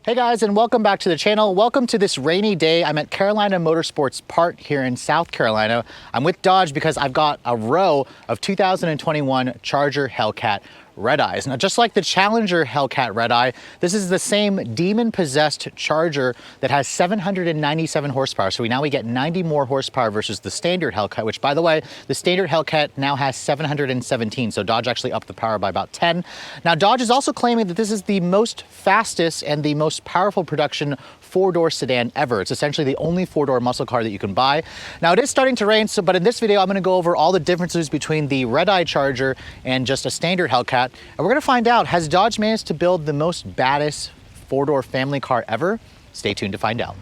Hey guys, and welcome back to the channel. Welcome to this rainy day. I'm at Carolina Motorsports Park here in South Carolina. I'm with Dodge because I've got a row of 2021 Charger Hellcat Redeyes. Now, just like the Challenger Hellcat Redeye, this is the same demon-possessed Charger that has 797 horsepower. So we get 90 more horsepower versus the standard Hellcat, which, by the way, the standard Hellcat now has 717. So Dodge actually upped the power by about 10. Now, Dodge is also claiming that this is the most fastest and the most powerful production four-door sedan ever. It's essentially the only four-door muscle car that you can buy. Now, it is starting to rain, but in this video, I'm going to go over all the differences between the Redeye Charger and just a standard Hellcat. And we're going to find out, has Dodge managed to build the most baddest four-door family car ever? Stay tuned to find out.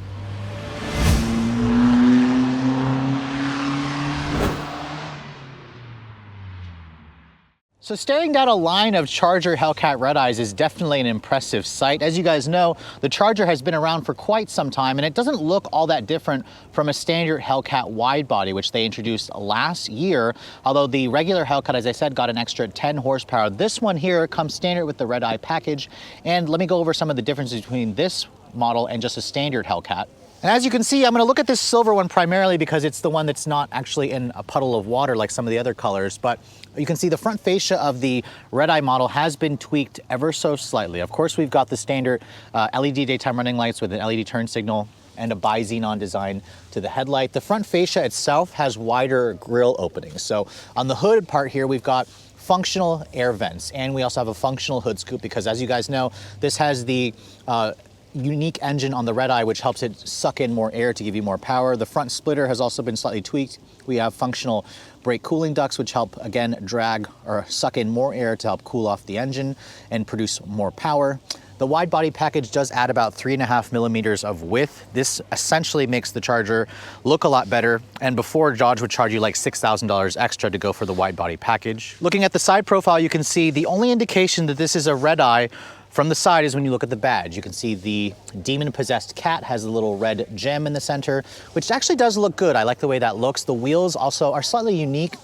So staring down a line of Charger Hellcat Redeyes is definitely an impressive sight. As you guys know, the Charger has been around for quite some time, and it doesn't look all that different from a standard Hellcat Widebody, which they introduced last year. Although the regular Hellcat, as I said, got an extra 10 horsepower. This one here comes standard with the Redeye package. And let me go over some of the differences between this model and just a standard Hellcat. And as you can see, I'm going to look at this silver one primarily because it's the one that's not actually in a puddle of water like some of the other colors. But you can see the front fascia of the Redeye model has been tweaked ever so slightly. Of course, we've got the standard LED daytime running lights with an LED turn signal and a bi-xenon design to the headlight. The front fascia itself has wider grille openings. So on the hood part here, we've got functional air vents, and we also have a functional hood scoop because, as you guys know, this has the unique engine on the Redeye, which helps it suck in more air to give you more power. The front splitter has also been slightly tweaked. We have functional brake cooling ducts, which help, again, drag or suck in more air to help cool off the engine and produce more power. The wide body package does add about 3.5 millimeters of width. This essentially makes the Charger look a lot better. And before, Dodge would charge you like $6,000 extra to go for the wide body package. Looking at the side profile, you can see the only indication that this is a Redeye from the side is when you look at the badge. You can see the demon-possessed cat has a little red gem in the center, which actually does look good. I like the way that looks. The wheels also are slightly unique.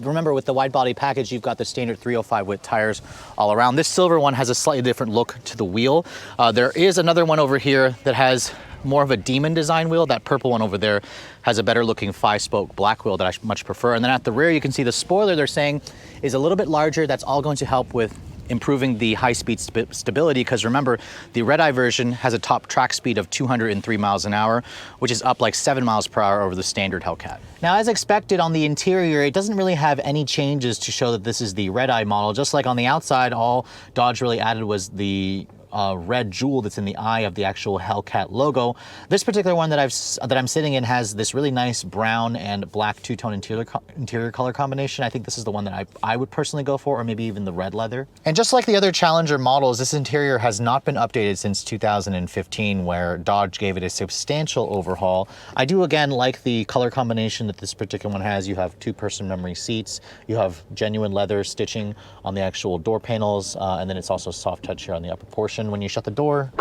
Remember, with the wide body package, you've got the standard 305 width tires all around. This silver one has a slightly different look to the wheel. There is another one over here that has more of a demon design wheel. That purple one over there has a better looking 5-spoke black wheel that I much prefer. And then at the rear, you can see the spoiler they're saying is a little bit larger. That's all going to help with improving the high-speed stability, because remember, the Redeye version has a top track speed of 203 miles an hour, which is up like 7 miles per hour over the standard Hellcat. Now, as expected on the interior, it doesn't really have any changes to show that this is the Redeye model. Just like on the outside, all Dodge really added was the red jewel that's in the eye of the actual Hellcat logo. This particular one that I'm sitting in has this really nice brown and black two-tone interior color combination. I think this is the one that I would personally go for, or maybe even the red leather. And just like the other Challenger models, this interior has not been updated since 2015, where Dodge gave it a substantial overhaul. I do again like the color combination that this particular one has. You have two-person memory seats, you have genuine leather stitching on the actual door panels, and then it's also soft touch here on the upper portion. When you shut the door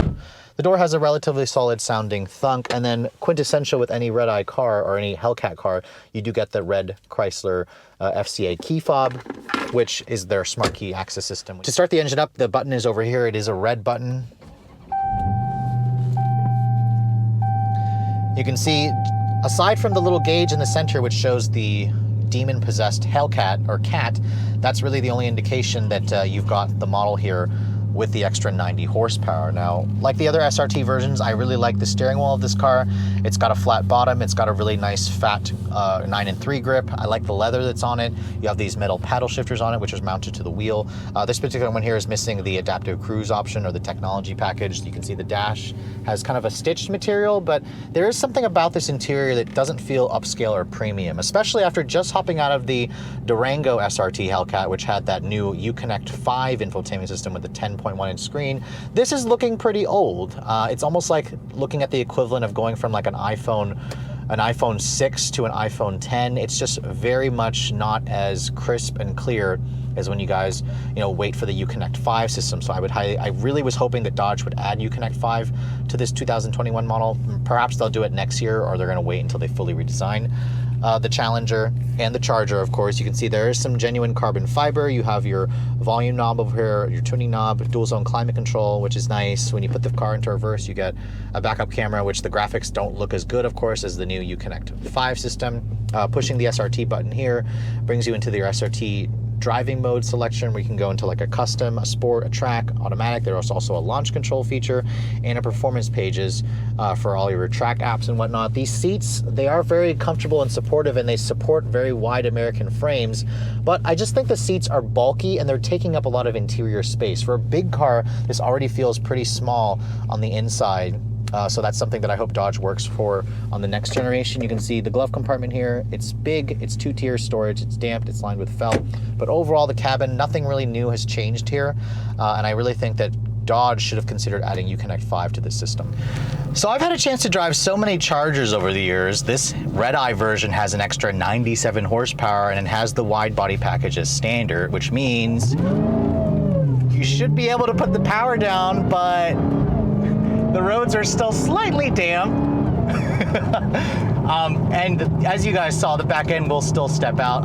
has a relatively solid sounding thunk, and then quintessential with any Redeye car or any Hellcat car, you do get the red Chrysler FCA key fob, which is their smart key access system. To start the engine up, the button is over here. It is a red button. You can see, aside from the little gauge in the center, which shows the demon-possessed Hellcat or cat, that's really the only indication that you've got the model here with the extra 90 horsepower. Now, like the other SRT versions, I really like the steering wheel of this car. It's got a flat bottom. It's got a really nice fat 9-3 grip. I like the leather that's on it. You have these metal paddle shifters on it, which is mounted to the wheel. This particular one here is missing the adaptive cruise option or the technology package. You can see the dash has kind of a stitched material, but there is something about this interior that doesn't feel upscale or premium, especially after just hopping out of the Durango SRT Hellcat, which had that new Uconnect 5 infotainment system with the 10.1-inch screen. This is looking pretty old. It's almost like looking at the equivalent of going from like an iPhone 6 to an iPhone 10. It's just very much not as crisp and clear as when you guys, wait for the Uconnect 5 system. So I really was hoping that Dodge would add Uconnect 5 to this 2021 model. Perhaps they'll do it next year, or they're going to wait until they fully redesign. the Challenger and the Charger, of course. You can see there is some genuine carbon fiber. You have your volume knob over here, your tuning knob, dual zone climate control, which is nice. When you put the car into reverse, you get a backup camera, which the graphics don't look as good, of course, as the new Uconnect 5 system. Pushing the SRT button here brings you into your SRT driving mode selection, where you can go into like a custom, a sport, a track, automatic. There's also a launch control feature and a performance pages for all your track apps and whatnot. These seats, they are very comfortable and supportive, and they support very wide American frames, but I just think the seats are bulky and they're taking up a lot of interior space. For a big car, this already feels pretty small on the inside. So that's something that I hope Dodge works for on the next generation. You can see the glove compartment here. It's big, it's 2-tier storage, it's damped, it's lined with felt. But overall, the cabin, nothing really new has changed here. And I really think that Dodge should have considered adding Uconnect 5 to this system. So I've had a chance to drive so many Chargers over the years. This Redeye version has an extra 97 horsepower and it has the wide body package as standard, which means you should be able to put the power down, but the roads are still slightly damp. And as you guys saw, the back end will still step out.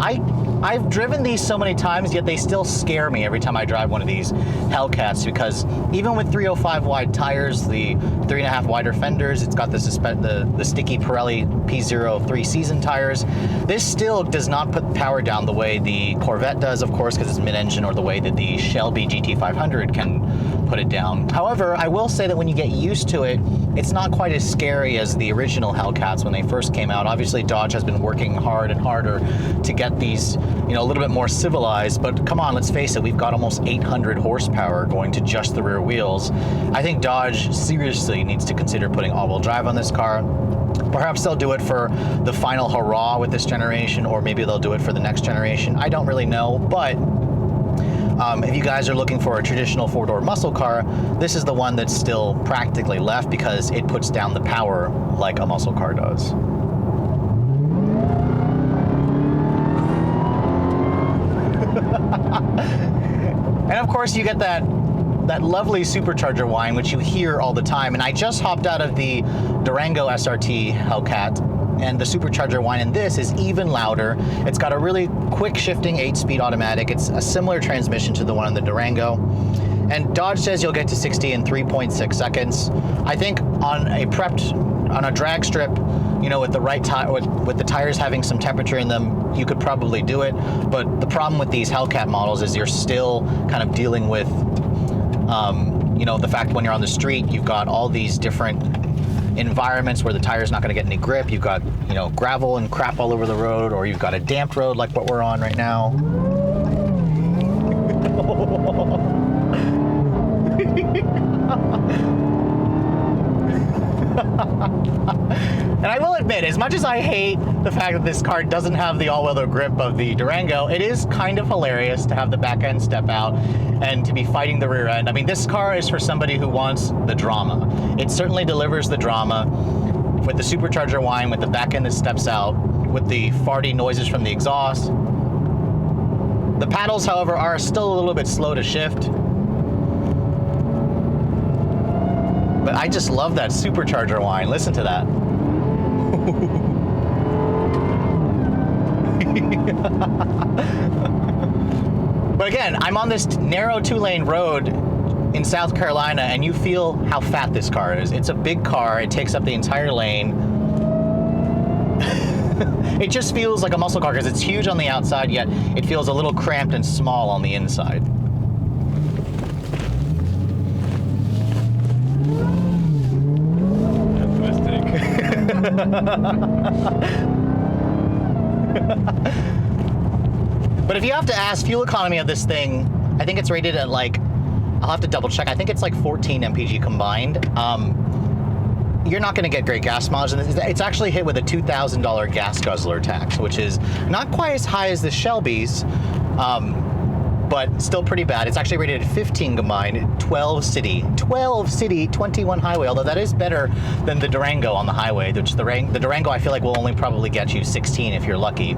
I've driven these so many times, yet they still scare me every time I drive one of these Hellcats, because even with 305 wide tires, the 3.5 wider fenders, it's got the sticky Pirelli P03 season tires, this still does not put power down the way the Corvette does, of course, because it's mid-engine, or the way that the Shelby GT500 can put it down. However, I will say that when you get used to it, it's not quite as scary as the original Hellcats when they first came out. Obviously, Dodge has been working hard and harder to get these, you know, a little bit more civilized, but come on, let's face it, we've got almost 800 horsepower going to just the rear wheels. I think Dodge seriously needs to consider putting all-wheel drive on this car. Perhaps they'll do it for the final hurrah with this generation, or maybe they'll do it for the next generation. I don't really know, but if you guys are looking for a traditional four-door muscle car, this is the one that's still practically left, because it puts down the power like a muscle car does. And of course, you get that lovely supercharger whine, which you hear all the time. And I just hopped out of the Durango SRT Hellcat, and the supercharger whine in this is even louder. It's got a really quick shifting 8-speed automatic. It's a similar transmission to the one in the Durango. And Dodge says you'll get to 60 in 3.6 seconds. I think on a drag strip, you know, with the right tire, with the tires having some temperature in them, you could probably do it. But the problem with these Hellcat models is you're still kind of dealing with, you know, the fact when you're on the street, you've got all these different environments where the tire's not going to get any grip. You've got, you know, gravel and crap all over the road, or you've got a damped road like what we're on right now. And I will admit, as much as I hate the fact that this car doesn't have the all-weather grip of the Durango, it is kind of hilarious to have the back end step out and to be fighting the rear end. I mean, this car is for somebody who wants the drama. It certainly delivers the drama with the supercharger whine, with the back end that steps out, with the farty noises from the exhaust. The paddles, however, are still a little bit slow to shift. But I just love that supercharger whine. Listen to that. But again, I'm on this narrow 2-lane road in South Carolina, and you feel how fat this car is. It's a big car. It takes up the entire lane. It just feels like a muscle car because it's huge on the outside, yet it feels a little cramped and small on the inside. But if you have to ask fuel economy of this thing, I think it's rated at like, I'll have to double check, I think it's like 14 mpg combined. You're not going to get great gas mileage. It's actually hit with a $2,000 gas guzzler tax, which is not quite as high as the Shelby's, but still pretty bad. It's actually rated at 15 combined, 12 city, 21 highway, although that is better than the Durango on the highway, which the Durango I feel like will only probably get you 16 if you're lucky.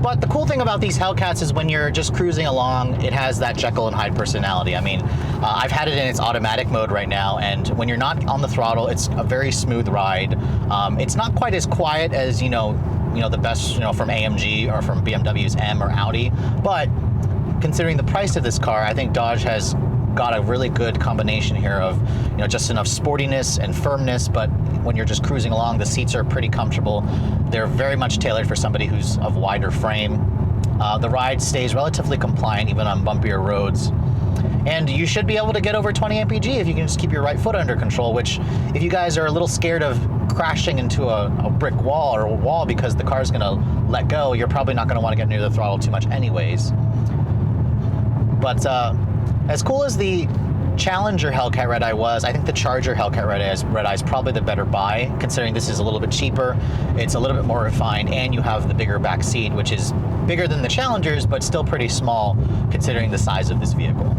But the cool thing about these Hellcats is when you're just cruising along, it has that Jekyll and Hyde personality. I mean, I've had it in its automatic mode right now, and when you're not on the throttle, it's a very smooth ride. It's not quite as quiet as, you know, the best, from AMG or from BMW's M or Audi, but considering the price of this car, I think Dodge has got a really good combination here of, just enough sportiness and firmness, but when you're just cruising along, the seats are pretty comfortable. They're very much tailored for somebody who's of wider frame. The ride stays relatively compliant even on bumpier roads. And you should be able to get over 20 mpg if you can just keep your right foot under control, which if you guys are a little scared of crashing into a brick wall or a wall because the car's gonna let go, you're probably not gonna wanna get near the throttle too much anyways. But as cool as the Challenger Hellcat Redeye was, I think the Charger Hellcat Redeye is probably the better buy, considering this is a little bit cheaper, it's a little bit more refined, and you have the bigger back seat, which is bigger than the Challengers, but still pretty small considering the size of this vehicle.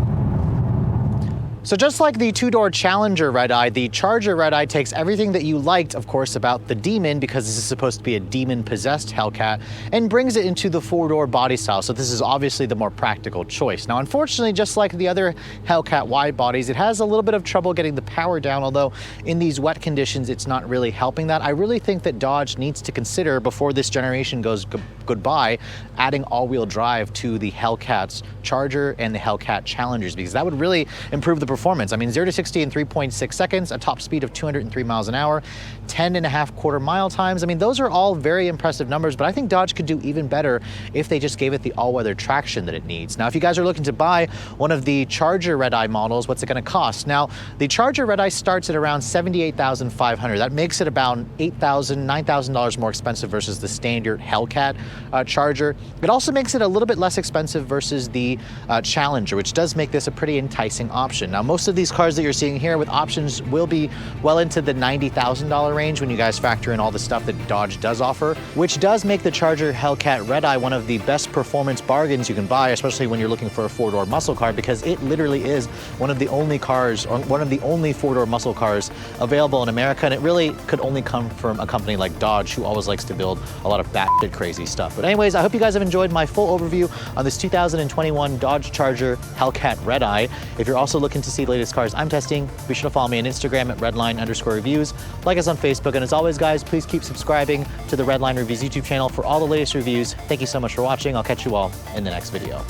So just like the two-door Challenger Redeye, the Charger Redeye takes everything that you liked, of course, about the Demon, because this is supposed to be a demon-possessed Hellcat, and brings it into the four-door body style. So this is obviously the more practical choice. Now, unfortunately, just like the other Hellcat wide bodies, it has a little bit of trouble getting the power down, although in these wet conditions, it's not really helping that. I really think that Dodge needs to consider, before this generation goes goodbye, adding all-wheel drive to the Hellcat's Charger and the Hellcat Challengers, because that would really improve the performance. I mean, 0 to 60 in 3.6 seconds, a top speed of 203 miles an hour, 10.5 quarter-mile times. I mean, those are all very impressive numbers, but I think Dodge could do even better if they just gave it the all-weather traction that it needs. Now, if you guys are looking to buy one of the Charger Redeye models, what's it going to cost? Now, the Charger Redeye starts at around $78,500. That makes it about $8,000, $9,000 more expensive versus the standard Hellcat Charger. It also makes it a little bit less expensive versus the Challenger, which does make this a pretty enticing option. Now, most of these cars that you're seeing here with options will be well into the $90,000 range when you guys factor in all the stuff that Dodge does offer, which does make the Charger Hellcat Redeye one of the best performance bargains you can buy, especially when you're looking for a four-door muscle car, because it literally is one of the only cars, or one of the only four-door muscle cars available in America, and it really could only come from a company like Dodge, who always likes to build a lot of batshit crazy stuff. But anyways, I hope you guys have enjoyed my full overview on this 2021 Dodge Charger Hellcat Redeye. If you're also looking to see the latest cars I'm testing, be sure to follow me on Instagram at redline_reviews, like us on Facebook, and as always, guys, please keep subscribing to the Redline Reviews YouTube channel for all the latest reviews. Thank you so much for watching. I'll catch you all in the next video.